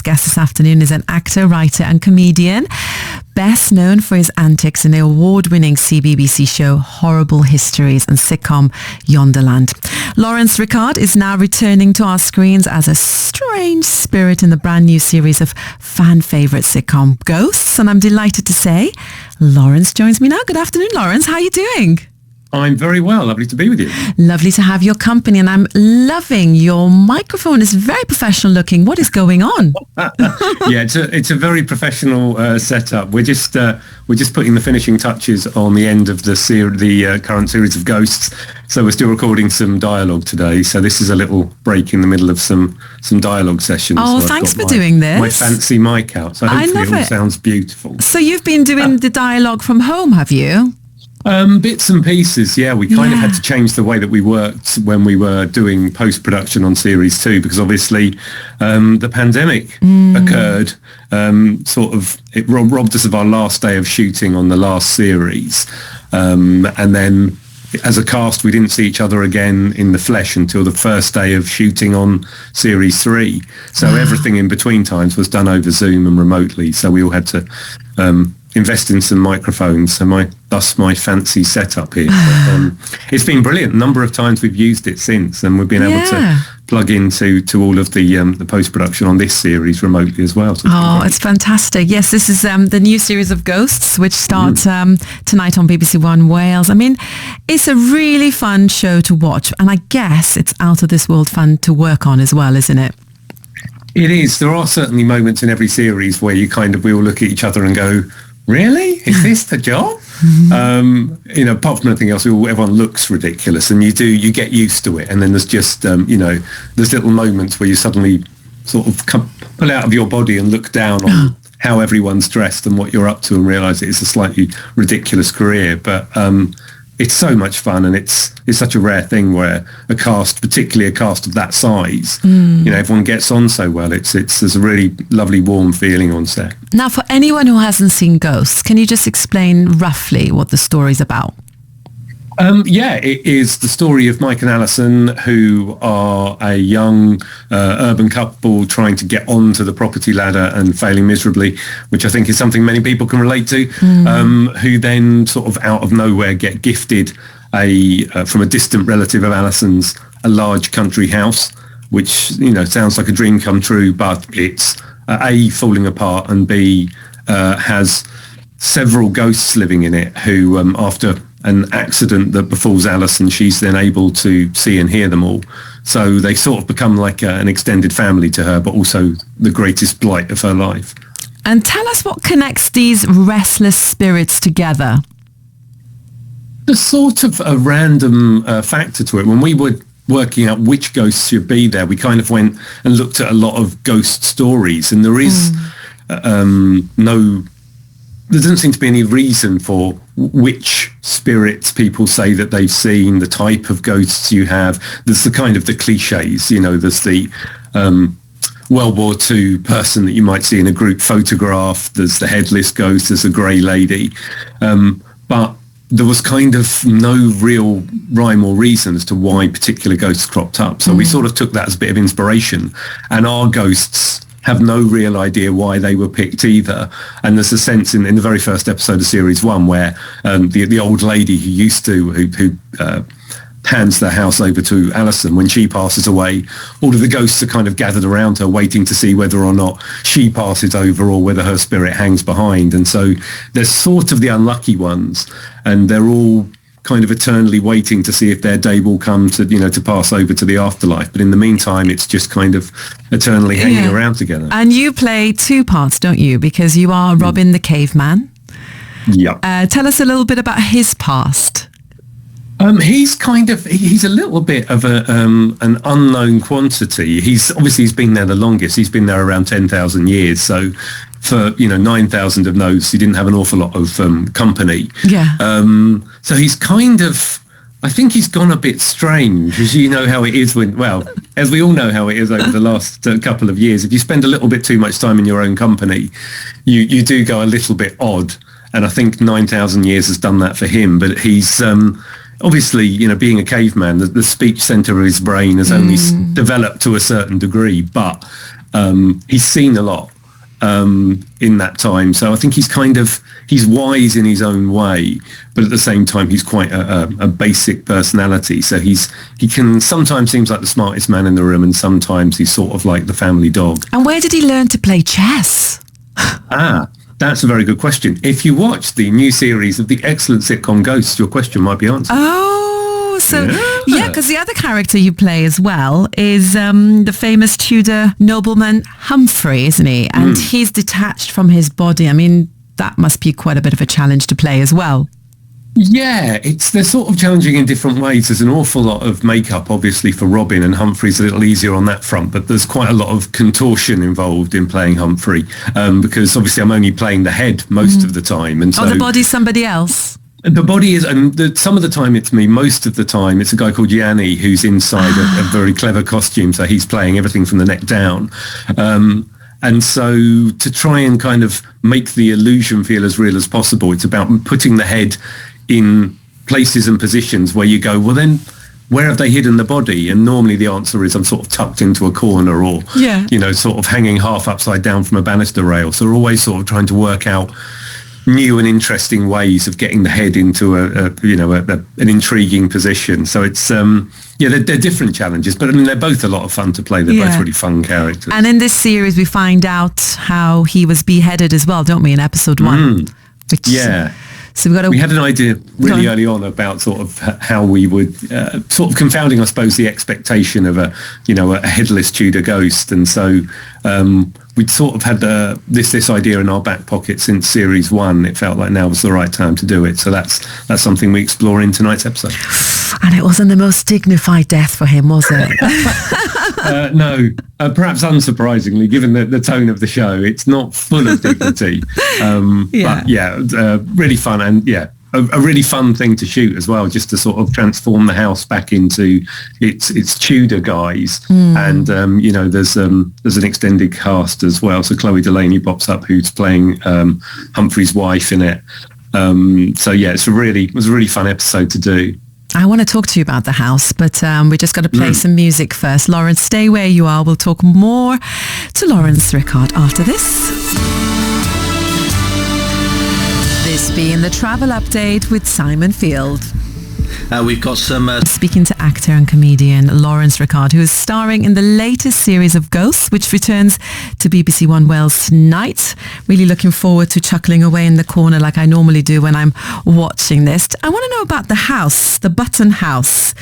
guest this afternoon is an actor, writer and comedian, best known for his antics in the award-winning CBBC show Horrible Histories and sitcom Yonderland. Laurence Rickard is now returning to our screens as a strange spirit in the brand new series of fan favourite sitcom Ghosts, and I'm delighted to say Laurence joins me now. Good afternoon, Laurence. How are you doing? I'm very well. Lovely to be with you. Lovely to have your company, and I'm loving your microphone. It's very professional looking. What is going on? Yeah, it's a very professional setup. We're just putting the finishing touches on the end of the current series of Ghosts. So we're still recording some dialogue today. So this is a little break in the middle of some dialogue sessions. Oh, so thanks for doing this. My fancy mic out. So hopefully it all sounds beautiful. So you've been doing the dialogue from home, have you? Bits and pieces, yeah. We kind of had to change the way that we worked when we were doing post-production on Series 2 because obviously the pandemic occurred. It robbed us of our last day of shooting on the last series. And then as a cast, we didn't see each other again in the flesh until the first day of shooting on Series 3. So everything in between times was done over Zoom and remotely. So we all had to invest in some microphones, so thus my fancy setup here. But, it's been brilliant. A number of times we've used it since, and we've been able to plug into all of the post-production on this series remotely as well. So it's fantastic. Yes, this is the new series of Ghosts, which starts tonight on BBC One Wales. I mean, it's a really fun show to watch, and I guess it's out of this world fun to work on as well, isn't it? It is. There are certainly moments in every series where we all look at each other and go, really? Is this the job? Apart from anything else, everyone looks ridiculous, and you get used to it. And then there's just, there's little moments where you suddenly sort of pull out of your body and look down on how everyone's dressed and what you're up to and realise it's a slightly ridiculous career. But it's so much fun, and it's such a rare thing where a cast, particularly a cast of that size, everyone gets on so well. There's a really lovely, warm feeling on set. Now, for anyone who hasn't seen Ghosts, can you just explain roughly what the story's about? It is the story of Mike and Alison, who are a young urban couple trying to get onto the property ladder and failing miserably, which I think is something many people can relate to, who then sort of out of nowhere get gifted from a distant relative of Alison's, a large country house, which, sounds like a dream come true, but it's A, falling apart, and B, has several ghosts living in it who, after an accident that befalls Alison, she's then able to see and hear them all. So they sort of become like an extended family to her, but also the greatest blight of her life. And tell us what connects these restless spirits together. There's sort of a random factor to it. When we were working out which ghosts should be there, we kind of went and looked at a lot of ghost stories, and there is there doesn't seem to be any reason for which spirits people say that they've seen, the type of ghosts you have. There's the kind of the cliches, there's the World War II person that you might see in a group photograph. There's the headless ghost, there's a grey lady. But there was kind of no real rhyme or reason as to why particular ghosts cropped up. So we sort of took that as a bit of inspiration. And our ghosts have no real idea why they were picked either. And there's a sense in the very first episode of Series 1 where the old lady who hands the house over to Alison, when she passes away, all of the ghosts are kind of gathered around her waiting to see whether or not she passes over or whether her spirit hangs behind. And so there's sort of the unlucky ones, and they're all kind of eternally waiting to see if their day will come to pass over to the afterlife. But in the meantime, it's just kind of eternally hanging around together. And you play two parts, don't you? Because you are Robin the caveman. Yeah. Tell us a little bit about his past. He's a little bit of an unknown quantity. He's been there the longest. He's been there around 10,000 years. So for 9,000 of those, he didn't have an awful lot of company. Yeah. So he's I think he's gone a bit strange, as you know how it is as we all know how it is over the last couple of years. If you spend a little bit too much time in your own company, you do go a little bit odd. And I think 9,000 years has done that for him. But he's obviously, being a caveman, the speech center of his brain has only developed to a certain degree. But he's seen a lot in that time. So I think he's wise in his own way, but at the same time, he's quite a basic personality. So he can sometimes seems like the smartest man in the room, and sometimes he's sort of like the family dog. And where did he learn to play chess? That's a very good question. If you watch the new series of the excellent sitcom Ghosts, your question might be answered. Oh, so yeah, because the other character you play as well is the famous Tudor nobleman Humphrey, isn't he? And he's detached from his body. I mean, that must be quite a bit of a challenge to play as well. Yeah, they're sort of challenging in different ways. There's an awful lot of makeup, obviously, for Robin, and Humphrey's a little easier on that front, but there's quite a lot of contortion involved in playing Humphrey, because obviously I'm only playing the head most of the time. And so the body's somebody else. The body is, and some of the time it's me, most of the time it's a guy called Yanni who's inside a very clever costume, so he's playing everything from the neck down. And so to try and kind of make the illusion feel as real as possible, it's about putting the head in places and positions where you go, well then, where have they hidden the body? And normally the answer is I'm sort of tucked into a corner, or, sort of hanging half upside down from a banister rail. So we're always sort of trying to work out new and interesting ways of getting the head into an intriguing position. So it's they're different challenges, but I mean they're both a lot of fun to play. They're both really fun characters. And in this series we find out how he was beheaded as well, don't we, in episode 1? So we had an idea really early on about sort of how we would sort of confounding, I suppose, the expectation of a headless Tudor ghost, and so we'd sort of had this idea in our back pocket since series 1. It felt like now was the right time to do it. So that's something we explore in tonight's episode. And it wasn't the most dignified death for him, was it? No, perhaps unsurprisingly, given the tone of the show, it's not full of dignity. But really fun, and a really fun thing to shoot as well, just to sort of transform the house back into its Tudor guise. And there's an extended cast as well. So Chloe Delaney pops up, who's playing Humphrey's wife in it. It was a really fun episode to do. I want to talk to you about the house, but we just got to play some music first. Laurence, stay where you are. We'll talk more to Laurence Rickard after this. This being the travel update with Simon Field. We've got some... Speaking to actor and comedian Laurence Rickard, who is starring in the latest series of Ghosts, which returns to BBC One Wales tonight. Really looking forward to chuckling away in the corner like I normally do when I'm watching this. I want to know about the house, the Button House.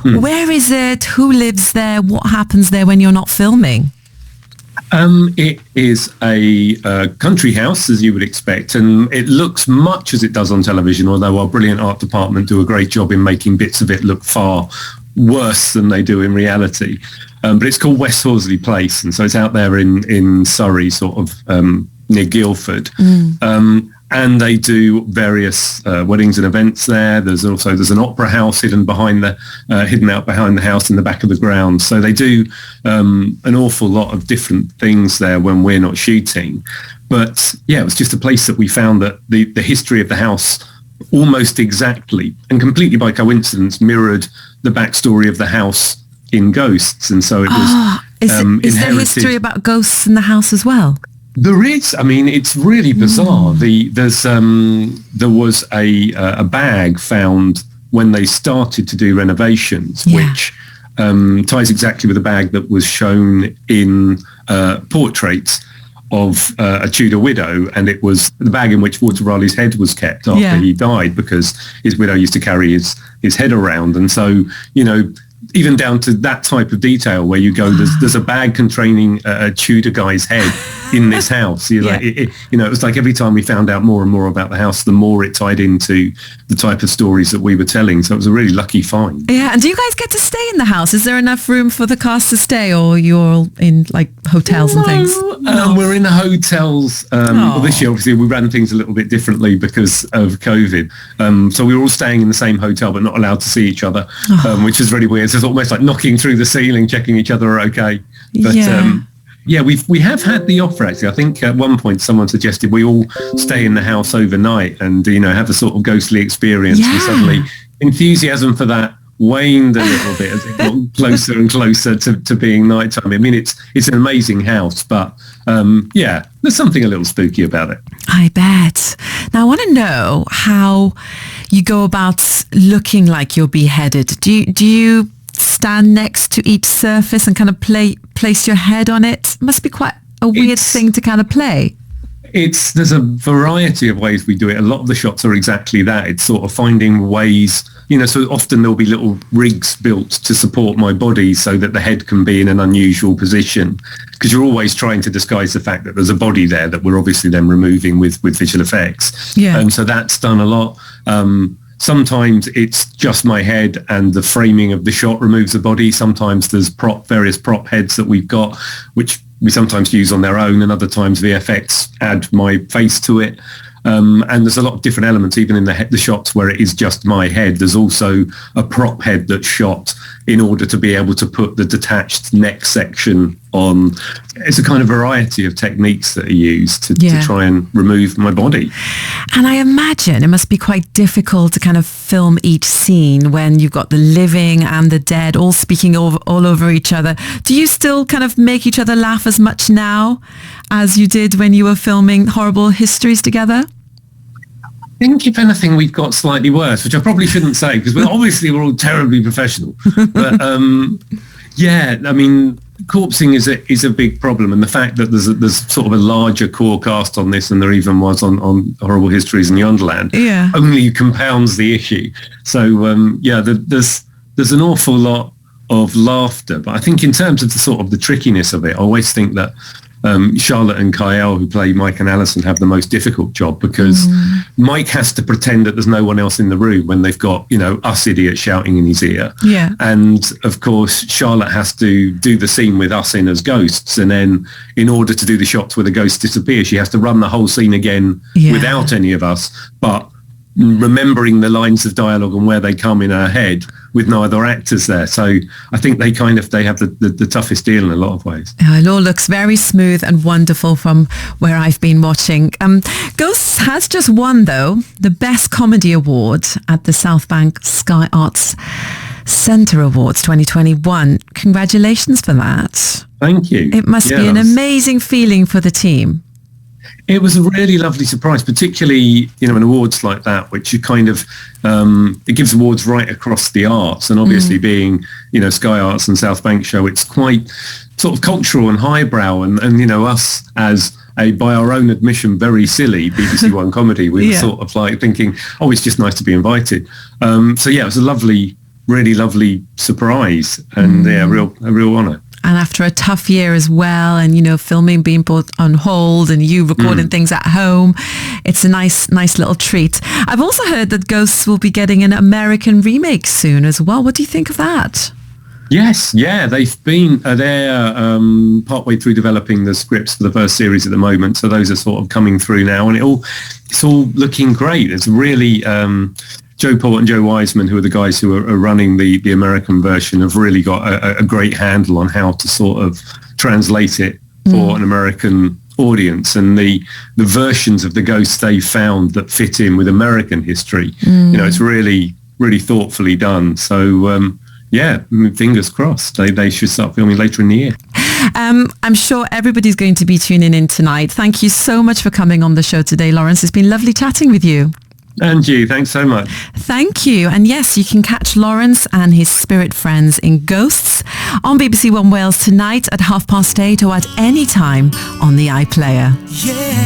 Where is it? Who lives there? What happens there when you're not filming? It is a country house, as you would expect, and it looks much as it does on television, although our brilliant art department do a great job in making bits of it look far worse than they do in reality. But it's called West Horsley Place, and so it's out there in Surrey, sort of near Guildford. And they do various weddings and events there. There's an opera house hidden out behind the house in the back of the ground. So they do an awful lot of different things there when we're not shooting. But it was just a place that we found that the history of the house almost exactly and completely by coincidence mirrored the backstory of the house in Ghosts. And so it was is there history about ghosts in the house as well? There is. I mean, it's really bizarre. There was a bag found when they started to do renovations, which ties exactly with the bag that was shown in portraits of a Tudor widow, and it was the bag in which Walter Raleigh's head was kept after he died, because his widow used to carry his head around. And so, even down to that type of detail where you go, there's a bag containing a Tudor guy's head in this house. It was like every time we found out more and more about the house, the more it tied into the type of stories that we were telling. So it was a really lucky find. Yeah, and do you guys get to stay in the house? Is there enough room for the cast to stay, or you're all in like hotels and things? We're in the hotels. Well, this year, obviously, we ran things a little bit differently because of COVID. So we were all staying in the same hotel, but not allowed to see each other, which is really weird. So it's almost like knocking through the ceiling, checking each other are okay. But we have had the offer, actually. I think at one point someone suggested we all stay in the house overnight and, have a sort of ghostly experience. And suddenly enthusiasm for that waned a little bit as it got closer and closer to being nighttime. I mean, it's an amazing house, but there's something a little spooky about it. I bet. Now, I want to know how you go about looking like you're beheaded. Do you stand next to each surface and kind of place your head on it? Must be quite a weird thing to kind of play. There's a variety of ways we do it. A lot of the shots are exactly that. It's sort of finding ways, so often there'll be little rigs built to support my body so that the head can be in an unusual position, because you're always trying to disguise the fact that there's a body there that we're obviously then removing with visual effects. Yeah. So that's done a lot. Sometimes it's just my head and the framing of the shot removes the body. Sometimes there's various prop heads that we've got, which we sometimes use on their own, and other times VFX add my face to it. And there's a lot of different elements, even in the shots where it is just my head. There's also a prop head that's shot in order to be able to put the detached neck section on. It's a kind of variety of techniques that are used to try and remove my body. And I imagine it must be quite difficult to kind of film each scene when you've got the living and the dead all speaking all over each other. Do you still kind of make each other laugh as much now as you did when you were filming Horrible Histories together? I think, if anything, we've got slightly worse, which I probably shouldn't say, because we're all terribly professional. But I mean, corpsing is a big problem, and the fact that there's sort of a larger core cast on this than there even was on Horrible Histories and Yonderland only compounds the issue. So there's an awful lot of laughter, but I think in terms of the trickiness of it, I always think that Charlotte and Kyle, who play Mike and Alison, have the most difficult job, because Mike has to pretend that there's no one else in the room when they've got, us idiots shouting in his ear. Yeah. And of course, Charlotte has to do the scene with us in as ghosts. And then in order to do the shots where the ghosts disappear, she has to run the whole scene again without any of us, but remembering the lines of dialogue and where they come in her head with no other actors there. So I think they have the toughest deal in a lot of ways. It all looks very smooth and wonderful from where I've been watching. Ghosts has just won, though, the Best Comedy Award at the South Bank Sky Arts Centre Awards 2021. Congratulations for that. Thank you. It must be an amazing feeling for the team. It was a really lovely surprise, particularly, in awards like that, which you kind of, it gives awards right across the arts. And obviously being, Sky Arts and South Bank show, it's quite sort of cultural and highbrow. And us as by our own admission, very silly BBC One comedy, we were sort of like thinking, it's just nice to be invited. It was a really lovely surprise, and a real honour. And after a tough year as well, and filming being put on hold, and you recording things at home, it's a nice little treat. I've also heard that Ghosts will be getting an American remake soon as well. What do you think of that? Yes, they've been they're partway through developing the scripts for the first series at the moment, so those are sort of coming through now, and it's all looking great. It's really Joe Port and Joe Wiseman, who are the guys who are running the American version, have really got a great handle on how to sort of translate it for an American audience, and the versions of the ghosts they found that fit in with American history. It's really thoughtfully done. So fingers crossed. They should start filming later in the year. I'm sure everybody's going to be tuning in tonight. Thank you so much for coming on the show today, Laurence. It's been lovely chatting with you. And you, thanks so much. Thank you. And yes, you can catch Laurence and his spirit friends in Ghosts on BBC One Wales tonight at 8:30 or at any time on the iPlayer. Yeah.